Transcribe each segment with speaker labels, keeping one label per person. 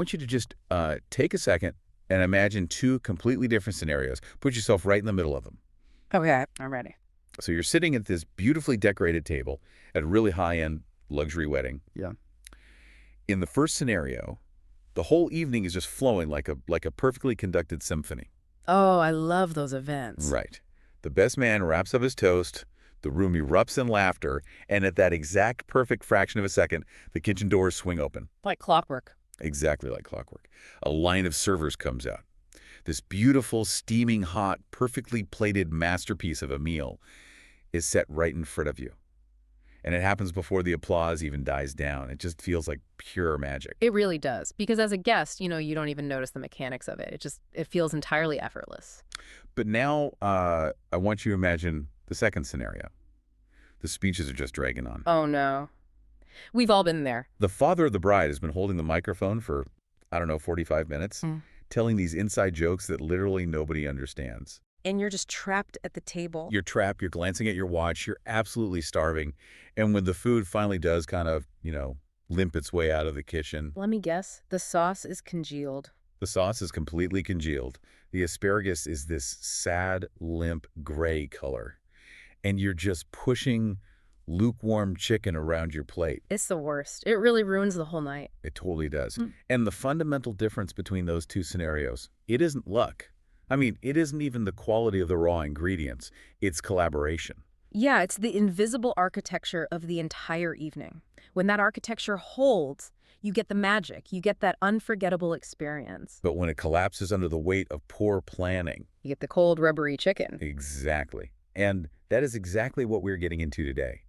Speaker 1: want you to just take a second and imagine two completely different scenarios. Put yourself right in the middle of them.
Speaker 2: Okay, I'm ready.
Speaker 1: So you're sitting at this beautifully decorated table at a really high-end luxury wedding.
Speaker 2: Yeah.
Speaker 1: In the first scenario, the whole evening is just flowing like a perfectly conducted symphony.
Speaker 2: Oh, I love those events.
Speaker 1: Right. The best man wraps up his toast, the room erupts in laughter, and at that exact perfect fraction of a second, the kitchen doors swing open.
Speaker 2: Like clockwork.
Speaker 1: Exactly like clockwork. A line of servers comes out. This beautiful, steaming hot, perfectly plated masterpiece of a meal is set right in front of you. And it happens before the applause even dies down. It just feels like pure magic.
Speaker 2: It really does. Because as a guest, you don't even notice the mechanics of it. It feels entirely effortless.
Speaker 1: But now I want you to imagine the second scenario. The speeches are just dragging on.
Speaker 2: Oh, no. We've all been there.
Speaker 1: The father of the bride has been holding the microphone for, 45 minutes, telling these inside jokes that literally nobody understands.
Speaker 2: And you're just trapped at the table.
Speaker 1: You're trapped, you're glancing at your watch, you're absolutely starving. And when the food finally does kind of, limp its way out of the kitchen.
Speaker 2: Let me guess, the sauce is congealed.
Speaker 1: The sauce is completely congealed. The asparagus is this sad, limp gray color. And you're just pushing lukewarm chicken around your plate.
Speaker 2: It's the worst. It really ruins the whole night.
Speaker 1: It totally does. And the fundamental difference between those two scenarios, it isn't luck. I mean, it isn't even the quality of the raw ingredients. It's collaboration.
Speaker 2: Yeah, it's the invisible architecture of the entire evening. When that architecture holds, you get the magic. You get that unforgettable experience.
Speaker 1: But when it collapses under the weight of poor planning.
Speaker 2: You get the cold, rubbery chicken.
Speaker 1: Exactly. And that is exactly what we're getting into today.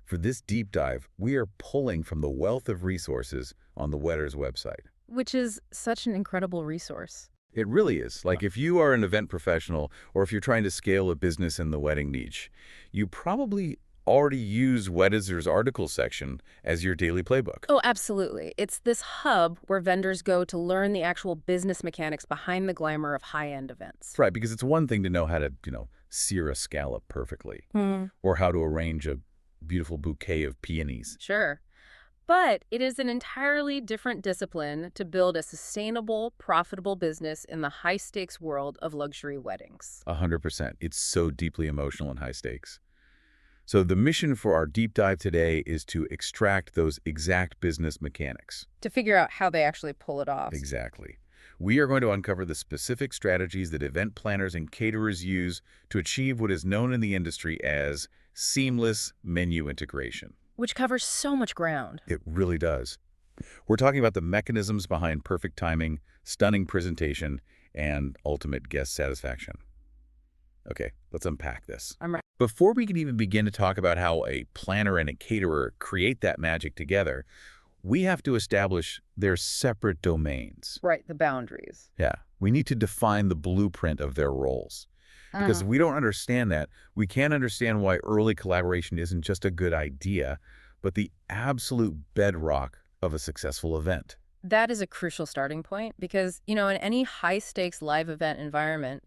Speaker 1: For this deep dive, we are pulling from the wealth of resources on the Weddizer website.
Speaker 2: Which is such an incredible resource.
Speaker 1: It really is. Like if you are an event professional or if you're trying to scale a business in the wedding niche, you probably already use Weddizer's article section as your daily playbook.
Speaker 2: Oh, absolutely. It's this hub where vendors go to learn the actual business mechanics behind the glamour of high-end events.
Speaker 1: Right, because it's one thing to know how to, sear a scallop perfectly or how to arrange a beautiful bouquet of peonies.
Speaker 2: Sure. But it is an entirely different discipline to build a sustainable, profitable business in the high-stakes world of luxury weddings.
Speaker 1: 100%. It's so deeply emotional and high stakes. So the mission for our deep dive today is to extract those exact business mechanics.
Speaker 2: To figure out how they actually pull it off.
Speaker 1: Exactly. We are going to uncover the specific strategies that event planners and caterers use to achieve what is known in the industry as seamless menu integration.
Speaker 2: Which covers so much ground.
Speaker 1: It really does. We're talking about the mechanisms behind perfect timing, stunning presentation, and ultimate guest satisfaction. Okay, let's unpack this.
Speaker 2: I'm right.
Speaker 1: Before we can even begin to talk about how a planner and a caterer create that magic together, we have to establish their separate domains.
Speaker 2: Right, the boundaries.
Speaker 1: Yeah, we need to define the blueprint of their roles. Because if we don't understand that, we can't understand why early collaboration isn't just a good idea, but the absolute bedrock of a successful event.
Speaker 2: That is a crucial starting point because, in any high-stakes live event environment,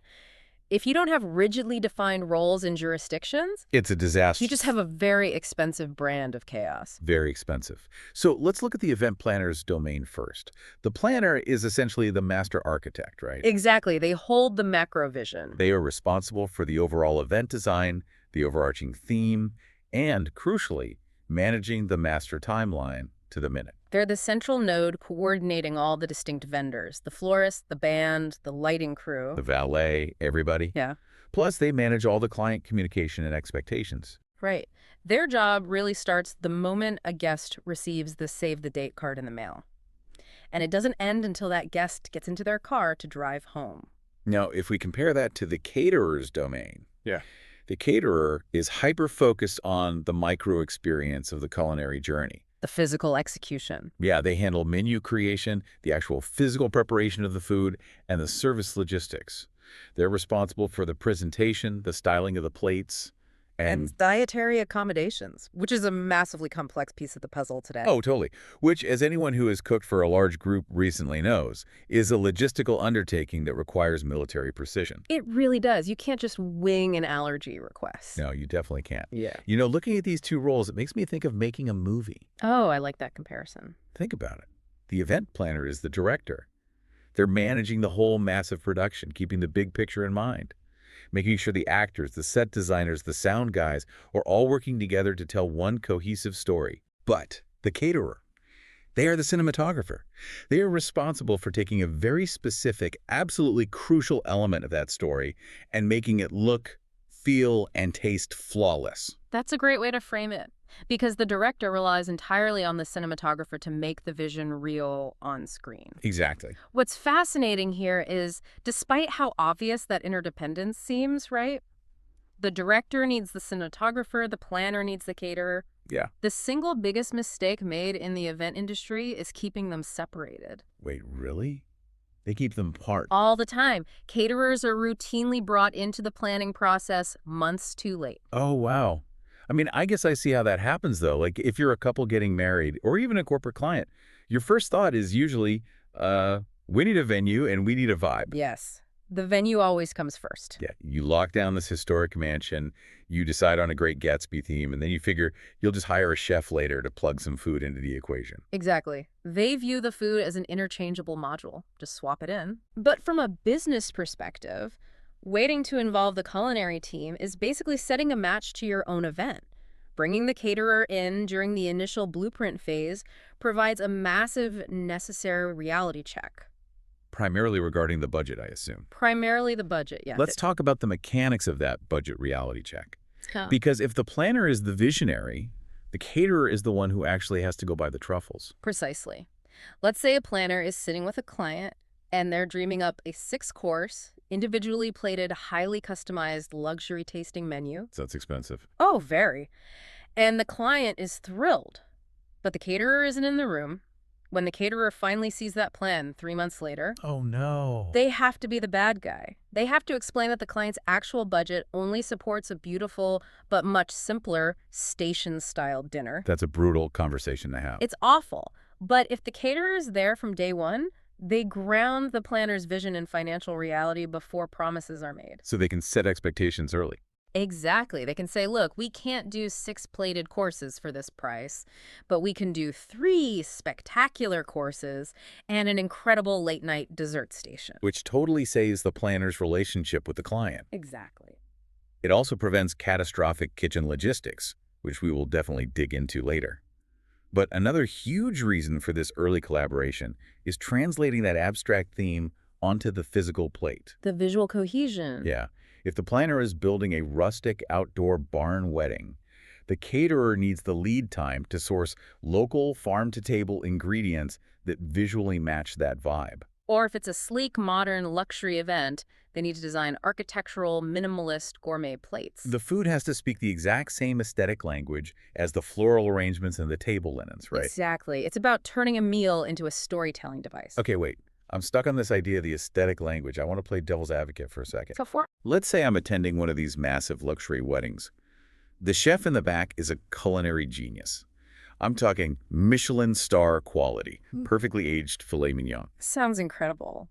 Speaker 2: if you don't have rigidly defined roles and jurisdictions,
Speaker 1: It's a disaster.
Speaker 2: you just have a very expensive brand of chaos.
Speaker 1: Very expensive. So let's look at the event planner's domain first. The planner is essentially the master architect, right?
Speaker 2: Exactly. They hold the macro vision.
Speaker 1: They are responsible for the overall event design, the overarching theme, and, crucially, managing the master timeline to the minute.
Speaker 2: They're the central node coordinating all the distinct vendors, the florist, the band, the lighting crew.
Speaker 1: The valet, everybody.
Speaker 2: Yeah.
Speaker 1: Plus, they manage all the client communication and expectations.
Speaker 2: Right. Their job really starts the moment a guest receives the save-the-date card in the mail. And it doesn't end until that guest gets into their car to drive home.
Speaker 1: Now, if we compare that to the caterer's domain,
Speaker 3: Yeah.
Speaker 1: the caterer is hyper-focused on the micro-experience of the culinary journey.
Speaker 2: The physical execution.
Speaker 1: Yeah, they handle menu creation, the actual physical preparation of the food, and the service logistics. They're responsible for the presentation, the styling of the plates, and
Speaker 2: dietary accommodations, which is a massively complex piece of the puzzle today.
Speaker 1: oh, totally. Which, as anyone who has cooked for a large group recently knows, is a logistical undertaking that requires military precision.
Speaker 2: It really does. You can't just wing an allergy request.
Speaker 1: No, you definitely can't.
Speaker 2: Yeah.
Speaker 1: Looking at these two roles, it makes me think of making a movie.
Speaker 2: Oh, I like that comparison.
Speaker 1: Think about it. The event planner is the director. They're managing the whole massive production, keeping the big picture in mind, making sure the actors, the set designers, the sound guys are all working together to tell one cohesive story. But the caterer, they are the cinematographer. They are responsible for taking a very specific, absolutely crucial element of that story and making it look, feel, and taste flawless.
Speaker 2: That's a great way to frame it, because the director relies entirely on the cinematographer to make the vision real on screen.
Speaker 1: Exactly.
Speaker 2: What's fascinating here is, despite how obvious that interdependence seems, right? The director needs the cinematographer, the planner needs the caterer.
Speaker 1: Yeah.
Speaker 2: The single biggest mistake made in the event industry is keeping them separated.
Speaker 1: Wait, really? They keep them apart.
Speaker 2: All the time. Caterers are routinely brought into the planning process months too late.
Speaker 1: Oh, wow. I mean, I guess I see how that happens, though. Like, if you're a couple getting married or even a corporate client, your first thought is usually, we need a venue and we need a vibe.
Speaker 2: Yes. The venue always comes first.
Speaker 1: Yeah, you lock down this historic mansion, you decide on a Great Gatsby theme, and then you figure you'll just hire a chef later to plug some food into the equation.
Speaker 2: Exactly. They view the food as an interchangeable module. Just swap it in. But from a business perspective, waiting to involve the culinary team is basically setting a match to your own event. Bringing the caterer in during the initial blueprint phase provides a massive necessary reality check.
Speaker 1: Primarily regarding the budget, I assume.
Speaker 2: Primarily the budget, yes.
Speaker 1: Let's talk about the mechanics of that budget reality check.
Speaker 2: Yeah.
Speaker 1: Because if the planner is the visionary, the caterer is the one who actually has to go buy the truffles.
Speaker 2: Precisely. Let's say a planner is sitting with a client and they're dreaming up a 6-course, individually plated, highly customized luxury tasting menu.
Speaker 1: So that's expensive.
Speaker 2: Oh, very. And the client is thrilled. But the caterer isn't in the room. When the caterer finally sees that plan 3 months later,
Speaker 1: Oh, no.
Speaker 2: they have to be the bad guy. They have to explain that the client's actual budget only supports a beautiful but much simpler station-style dinner.
Speaker 1: That's a brutal conversation to have.
Speaker 2: It's awful. But if the caterer is there from day one, they ground the planner's vision in financial reality before promises are made.
Speaker 1: So they can set expectations early.
Speaker 2: Exactly. They can say, look, we can't do 6 plated courses for this price, but we can do 3 spectacular courses and an incredible late-night dessert station.
Speaker 1: Which totally saves the planner's relationship with the client.
Speaker 2: Exactly.
Speaker 1: It also prevents catastrophic kitchen logistics, which we will definitely dig into later. But another huge reason for this early collaboration is translating that abstract theme onto the physical plate.
Speaker 2: The visual cohesion.
Speaker 1: Yeah. If the planner is building a rustic outdoor barn wedding, the caterer needs the lead time to source local farm-to-table ingredients that visually match that vibe.
Speaker 2: Or if it's a sleek, modern, luxury event, they need to design architectural, minimalist, gourmet plates.
Speaker 1: The food has to speak the exact same aesthetic language as the floral arrangements and the table linens, right?
Speaker 2: Exactly. It's about turning a meal into a storytelling device.
Speaker 1: Okay, wait. I'm stuck on this idea of the aesthetic language. I want to play devil's advocate for a second.
Speaker 2: So for
Speaker 1: Let's say I'm attending one of these massive luxury weddings. The chef in the back is a culinary genius. I'm talking Michelin star quality, perfectly aged filet mignon.
Speaker 2: Sounds incredible.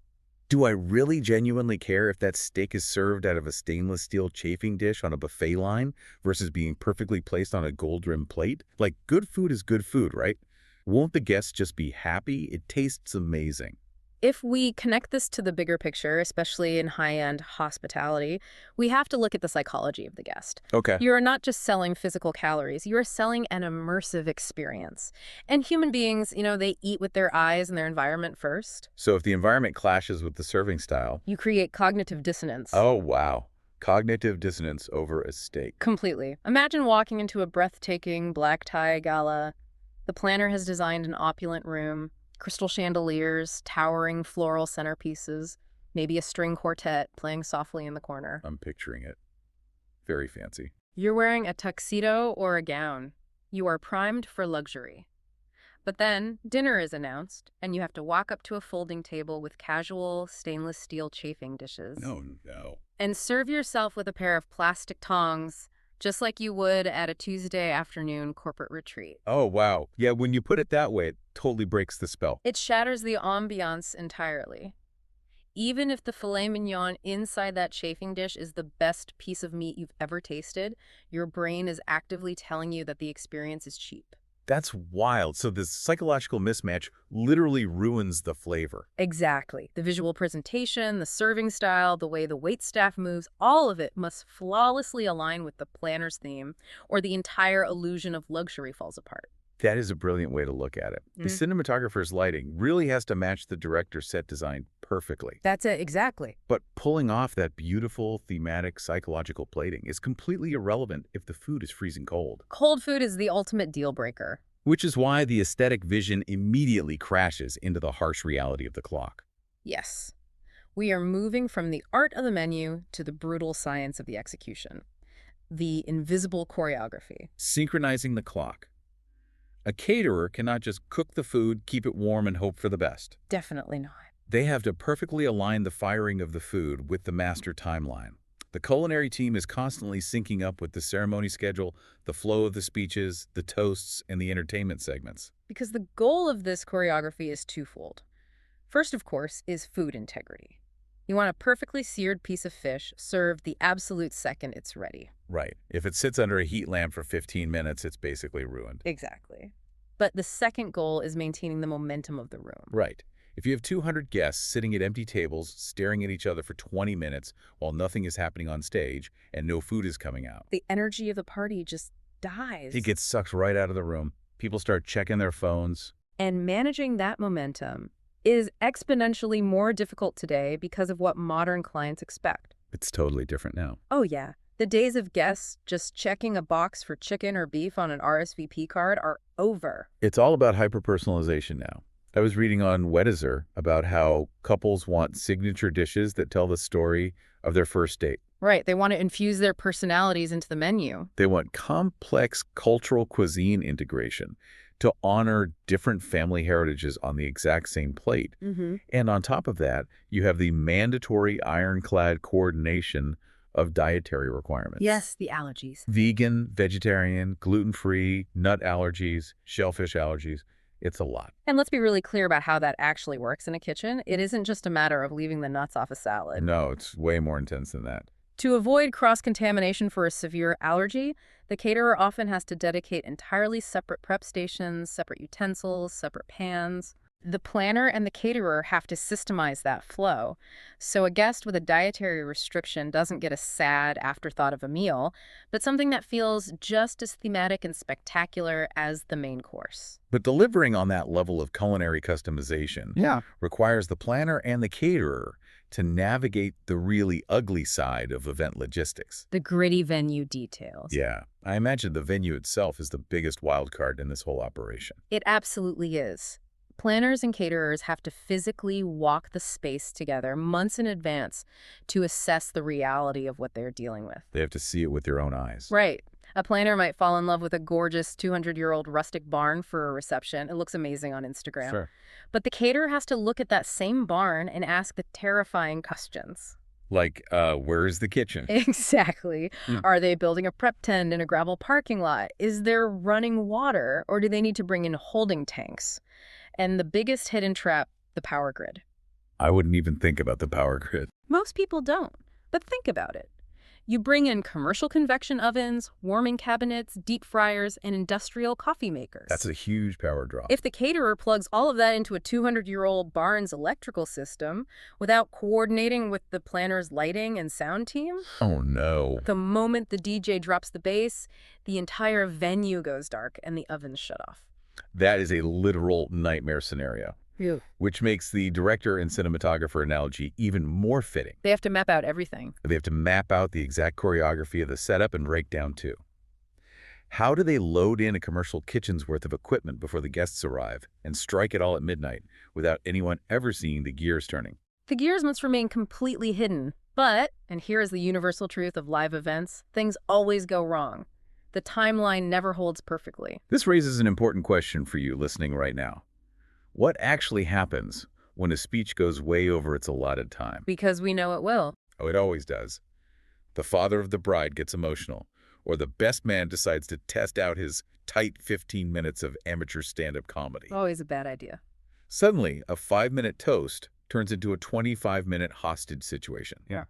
Speaker 1: Do I really genuinely care if that steak is served out of a stainless steel chafing dish on a buffet line versus being perfectly placed on a gold-rimmed plate? Like, good food is good food, right? Won't the guests just be happy? It tastes amazing.
Speaker 2: If we connect this to the bigger picture, especially in high-end hospitality, we have to look at the psychology of the guest.
Speaker 1: Okay.
Speaker 2: You are not just selling physical calories, you are selling an immersive experience. And human beings, they eat with their eyes and their environment first.
Speaker 1: So if the environment clashes with the serving style...
Speaker 2: You create cognitive dissonance.
Speaker 1: Oh, wow. Cognitive dissonance over a steak.
Speaker 2: Completely. Imagine walking into a breathtaking black tie gala. The planner has designed an opulent room. Crystal chandeliers, towering floral centerpieces, maybe a string quartet playing softly in the corner.
Speaker 1: I'm picturing it. Very fancy.
Speaker 2: You're wearing a tuxedo or a gown. You are primed for luxury. But then dinner is announced, and you have to walk up to a folding table with casual stainless steel chafing dishes.
Speaker 1: No.
Speaker 2: And serve yourself with a pair of plastic tongs, just like you would at a Tuesday afternoon corporate retreat.
Speaker 1: Oh, wow. Yeah, when you put it that way, it totally breaks the spell.
Speaker 2: It shatters the ambiance entirely. Even if the filet mignon inside that chafing dish is the best piece of meat you've ever tasted, your brain is actively telling you that the experience is cheap.
Speaker 1: That's wild. So this psychological mismatch literally ruins the flavor.
Speaker 2: Exactly. The visual presentation, the serving style, the way the waitstaff moves, all of it must flawlessly align with the planner's theme, or the entire illusion of luxury falls apart.
Speaker 1: That is a brilliant way to look at it. The cinematographer's lighting really has to match the director's set design perfectly.
Speaker 2: That's it, exactly.
Speaker 1: But pulling off that beautiful, thematic, psychological plating is completely irrelevant if the food is freezing cold.
Speaker 2: Cold food is the ultimate deal breaker.
Speaker 1: Which is why the aesthetic vision immediately crashes into the harsh reality of the clock.
Speaker 2: Yes. We are moving from the art of the menu to the brutal science of the execution. The invisible choreography.
Speaker 1: Synchronizing the clock. A caterer cannot just cook the food, keep it warm, and hope for the best.
Speaker 2: Definitely not.
Speaker 1: They have to perfectly align the firing of the food with the master timeline. The culinary team is constantly syncing up with the ceremony schedule, the flow of the speeches, the toasts, and the entertainment segments.
Speaker 2: Because the goal of this choreography is twofold. First, of course, is food integrity. You want a perfectly seared piece of fish served the absolute second it's ready.
Speaker 1: Right. If it sits under a heat lamp for 15 minutes, it's basically ruined.
Speaker 2: Exactly. But the second goal is maintaining the momentum of the room.
Speaker 1: Right. If you have 200 guests sitting at empty tables, staring at each other for 20 minutes while nothing is happening on stage and no food is coming out,
Speaker 2: The energy of the party just dies.
Speaker 1: it gets sucked right out of the room. People start checking their phones.
Speaker 2: And managing that momentum is exponentially more difficult today because of what modern clients expect.
Speaker 1: It's totally different now.
Speaker 2: Oh yeah, the days of guests just checking a box for chicken or beef on an RSVP card are over.
Speaker 1: It's all about hyper-personalization now. I was reading on Weddizer about how couples want signature dishes that tell the story of their first date.
Speaker 2: Right, they want to infuse their personalities into the menu.
Speaker 1: They want complex cultural cuisine integration to honor different family heritages on the exact same plate. And on top of that, you have the mandatory ironclad coordination of dietary requirements.
Speaker 2: Yes, the allergies.
Speaker 1: Vegan, vegetarian, gluten-free, nut allergies, shellfish allergies. It's a lot.
Speaker 2: And let's be really clear about how that actually works in a kitchen. It isn't just a matter of leaving the nuts off a salad.
Speaker 1: No, it's way more intense than that.
Speaker 2: To avoid cross-contamination for a severe allergy, the caterer often has to dedicate entirely separate prep stations, separate utensils, separate pans. The planner and the caterer have to systemize that flow, so a guest with a dietary restriction doesn't get a sad afterthought of a meal, but something that feels just as thematic and spectacular as the main course.
Speaker 1: But delivering on that level of culinary customization requires the planner and the caterer to navigate the really ugly side of event logistics.
Speaker 2: The gritty venue details.
Speaker 1: Yeah, I imagine the venue itself is the biggest wild card in this whole operation.
Speaker 2: It absolutely is. Planners and caterers have to physically walk the space together months in advance to assess the reality of what they're dealing with.
Speaker 1: They have to see it with their own eyes.
Speaker 2: Right. A planner might fall in love with a gorgeous 200-year-old rustic barn for a reception. It looks amazing on Instagram.
Speaker 1: Sure.
Speaker 2: But the caterer has to look at that same barn and ask the terrifying questions.
Speaker 1: Like, where is the kitchen?
Speaker 2: Exactly. Are they building a prep tent in a gravel parking lot? Is there running water, or do they need to bring in holding tanks? And the biggest hidden trap, the power grid.
Speaker 1: I wouldn't even think about the power grid.
Speaker 2: Most people don't, but think about it. You bring in commercial convection ovens, warming cabinets, deep fryers, and industrial coffee makers.
Speaker 1: That's a huge power drop.
Speaker 2: If the caterer plugs all of that into a 200-year-old barn's electrical system without coordinating with the planner's lighting and sound team,
Speaker 1: Oh, no.
Speaker 2: the moment the DJ drops the bass, the entire venue goes dark and the ovens shut off.
Speaker 1: That is a literal nightmare scenario, which makes the director and cinematographer analogy even more fitting.
Speaker 2: They have to map out everything.
Speaker 1: They have to map out the exact choreography of the setup and breakdown, too. How do they load in a commercial kitchen's worth of equipment before the guests arrive and strike it all at midnight without anyone ever seeing the gears turning?
Speaker 2: The gears must remain completely hidden. But, and here is the universal truth of live events, things always go wrong. The timeline never holds perfectly.
Speaker 1: This raises an important question for you listening right now. What actually happens when a speech goes way over its allotted time?
Speaker 2: Because we know it will.
Speaker 1: Oh, it always does. The father of the bride gets emotional, or the best man decides to test out his tight 15 minutes of amateur stand-up comedy.
Speaker 2: Always a bad idea.
Speaker 1: Suddenly, a 5-minute toast turns into a 25-minute hostage situation.
Speaker 3: Yeah.